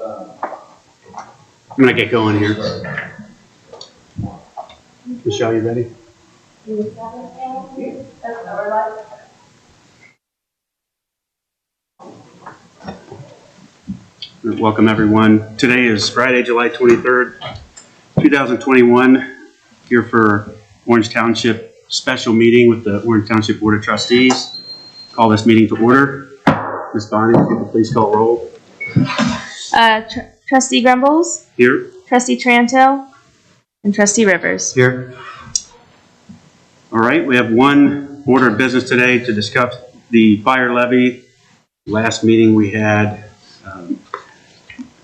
I'm going to get going here. Michelle, you ready? Welcome, everyone. Today is Friday, July 23rd, 2021, here for Orange Township special meeting with the Orange Township Board of Trustees. Call this meeting to order. Ms. Bonnie, if you could please call roll. Trustee Grumbles? Here. Trustee Tranto? And Trustee Rivers? Here. All right, we have one order of business today to discuss the fire levy. Last meeting we had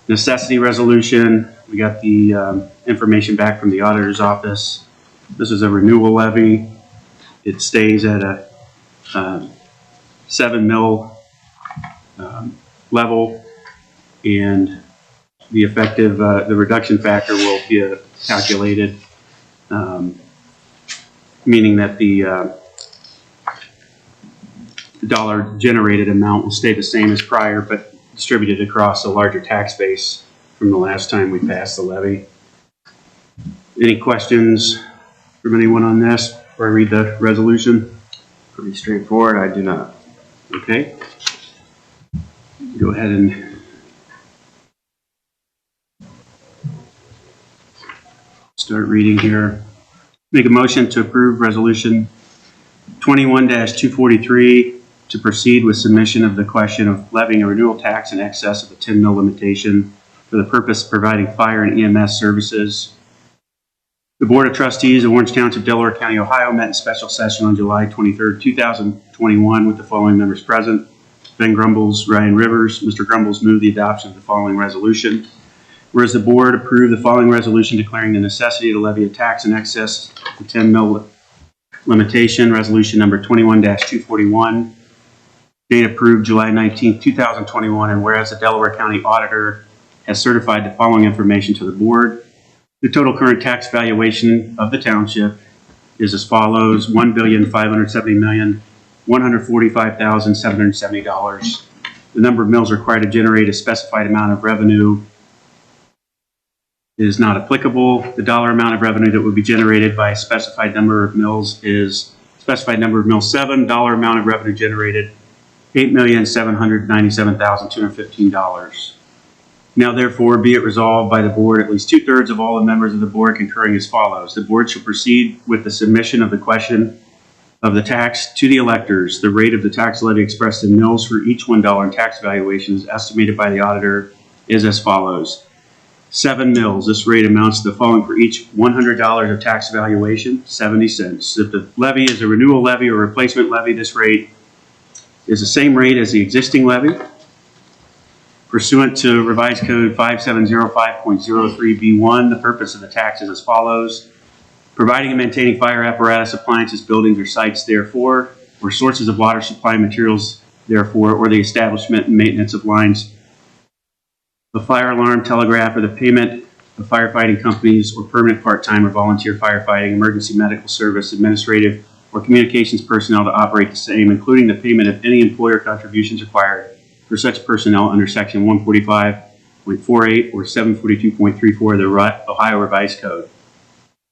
necessity resolution. We got the information back from the auditor's office. This is a renewal levy. It stays at a 7 mil level, and the effective, the reduction factor will be calculated, meaning that the dollar generated amount will stay the same as prior, but distributed across a larger tax base from the last time we passed the levy. Any questions from anyone on this before I read the resolution? Pretty straightforward. I do not. Okay. Go ahead and start reading here. Make a motion to approve resolution 21-243 to proceed with submission of the question of levying a renewal tax in excess of the 10 mil limitation for the purpose of providing fire and EMS services. The Board of Trustees of Orange Township, Delaware County, Ohio met in special session on July 23rd, 2021 with the following members present: Ben Grumbles, Ryan Rivers. Mr. Grumbles moved the adoption of the following resolution. Whereas the board approved the following resolution declaring the necessity to levy a tax in excess of the 10 mil limitation, resolution number 21-241, date approved July 19, 2021, and whereas the Delaware County Auditor has certified the following information to the board. The total current tax valuation of the township is as follows: $1,570,145,770. The number of mills required to generate a specified amount of revenue is not applicable. The dollar amount of revenue that would be generated by a specified number of mills is specified number of mills 7. Dollar amount of revenue generated $8,797,215. Now, therefore, be it resolved by the board, at least 2/3 of all the members of the board concurring as follows. The board shall proceed with the submission of the question of the tax to the electors. The rate of the tax levy expressed in mills for each $1 in tax valuations estimated by the auditor is as follows. 7 mills. This rate amounts to the following: for each $100 of tax valuation, 70 cents. If the levy is a renewal levy or replacement levy, this rate is the same rate as the existing levy. Pursuant to Revised Code 5705.03B1, the purpose of the tax is as follows: providing and maintaining fire apparatus, appliances, buildings, or sites therefore, or sources of water supply materials therefore, or the establishment and maintenance of lines of fire alarm, telegraph, or the payment of firefighting companies or permanent part-time or volunteer firefighting, emergency medical service, administrative, or communications personnel to operate the same, including the payment of any employer contributions required for such personnel under Section 145.48 or 742.34 of the Ohio Revised Code,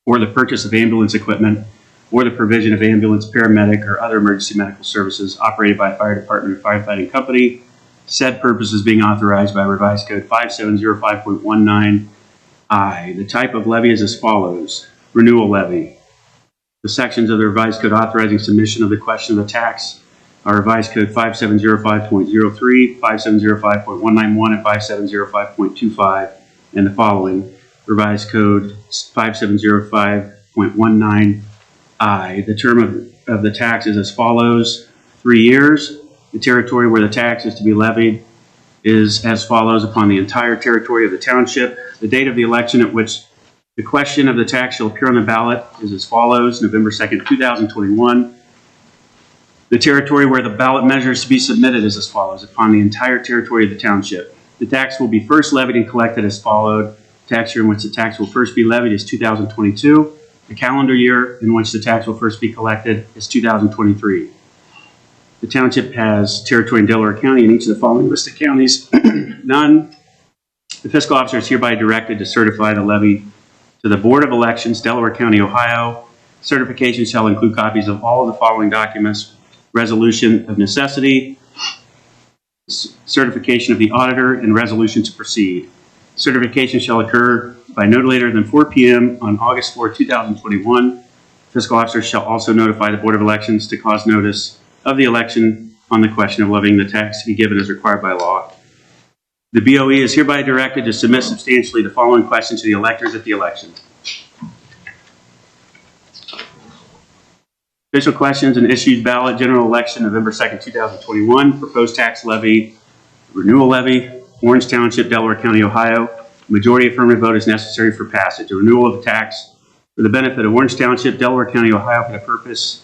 or the purchase of ambulance equipment, or the provision of ambulance, paramedic, or other emergency medical services operated by a fire department or firefighting company. Said purpose is being authorized by Revised Code 5705.19I. The type of levy is as follows: renewal levy. The sections of the Revised Code authorizing submission of the question of the tax are Revised Code 5705.03, 5705.191, and 5705.25, and the following: Revised Code 5705.19I. The term of the tax is as follows: 3 years. The territory where the tax is to be levied is as follows upon the entire territory of the township. The date of the election at which the question of the tax shall appear on the ballot is as follows: November 2nd, 2021. The territory where the ballot measure is to be submitted is as follows upon the entire territory of the township. The tax will be first levied and collected as followed. Tax year in which the tax will first be levied is 2022. The calendar year in which the tax will first be collected is 2023. The township has territory in Delaware County in each of the following listed counties. None. The The fiscal officer is hereby directed to certify the levy to the Board of Elections, Delaware County, Ohio. Certification shall include copies of all of the following documents: resolution of necessity, certification of the auditor, and resolution to proceed. Certification shall occur by no later than 4 p.m. on August 4, 2021. Fiscal officer shall also notify the Board of Elections to cause notice of the election on the question of levying the tax to be given as required by law. The BOE is hereby directed to submit substantially the following questions to the electors at the election. Official questions and issued ballot general election November 2nd, 2021. Proposed tax levy, renewal levy, Orange Township, Delaware County, Ohio. Majority affirmative vote is necessary for passage. A renewal of the tax for the benefit of Orange Township, Delaware County, Ohio, for the purpose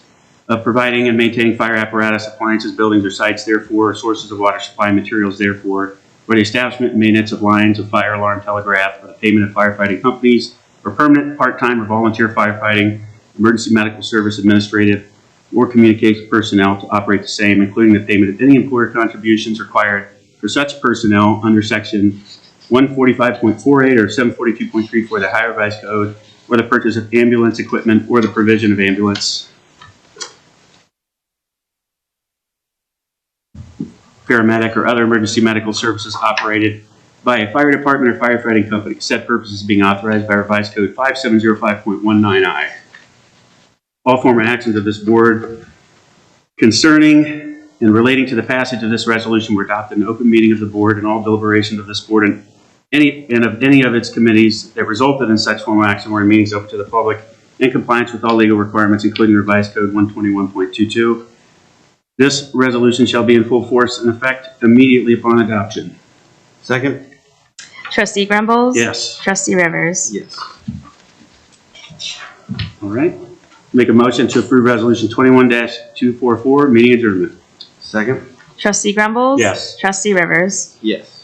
of providing and maintaining fire apparatus, appliances, buildings, or sites, therefore, sources of water supply, materials, therefore, for the establishment and maintenance of lines of fire alarm, telegraph, or the payment of firefighting companies, or permanent, part-time, or volunteer firefighting, emergency medical service, administrative, or communications personnel to operate the same, including the payment of any employer contributions required for such personnel under Section 145.48 or 742.34 of the Ohio Revised Code, or the purchase of ambulance equipment or the provision of ambulance, paramedic, or other emergency medical services operated by a fire department or firefighting company. Said purposes being authorized by Revised Code 5705.19I. All former actions of this board concerning and relating to the passage of this resolution were adopted in an open meeting of the board, and all deliberations of this board and of any of its committees that resulted in such formal action were in meetings open to the public in compliance with all legal requirements, including Revised Code 121.22. This resolution shall be in full force and effect immediately upon adoption. Second? Trustee Grumbles? Yes. Trustee Rivers? Yes. All right. Make a motion to approve Resolution 21-244, meeting adjournment. Second? Trustee Grumbles? Yes. Trustee Rivers? Yes.